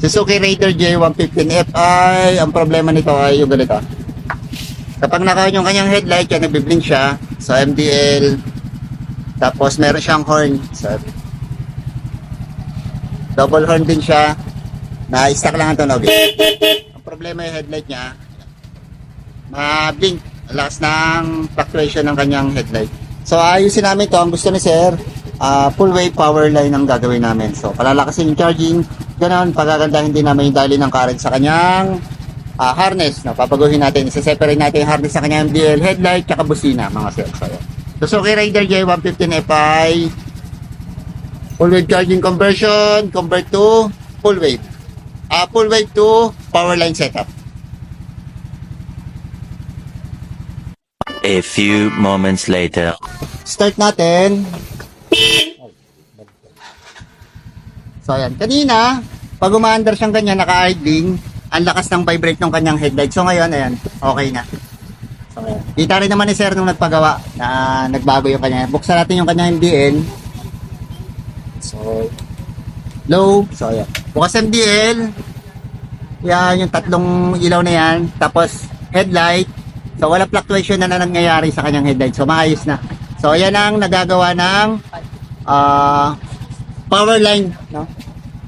Suzuki Raider J115Fi, ang problema nito ay yung ganito. Kapag naka-on yung kanyang headlight, yan nagbiblink siya sa MDL. Tapos meron siyang horn. So, double horn din siya. Na-stack lang ang tunog. Ang problema yung headlight niya, ma-blink. Lakas ng fluctuation ng kanyang headlight. So ayusin namin to. Ang gusto ni sir, full wave power line ang gagawin namin. So palalakasin yung charging. Ganon, pagagandahin din namin yung dali ng current sa kanyang harness. No? Papaguhin natin, isa-separate natin yung harness sa kanyang MDL, headlight, tsaka busina, mga sir. So, Suzuki Raider J115Fi, full wave charging conversion, convert to full wave. Full wave to power line setup. A few moments later. Start natin. So ayan, kanina pag umaandar siyang ganyan, naka-idling, ang lakas ng vibrate ng kanyang headlight. So ngayon, ayan, okay na. So ayan, kita rin naman ni sir nung nagpagawa na nagbago yung kanya. Buksan natin yung kanyang MDL. So low. So ayan, bukas MDL. Yan, yung tatlong ilaw na yan. Tapos headlight. So wala fluctuation na nangyayari sa kanyang headlight. So maayos na. So yan ang nagagawa ng power line, no?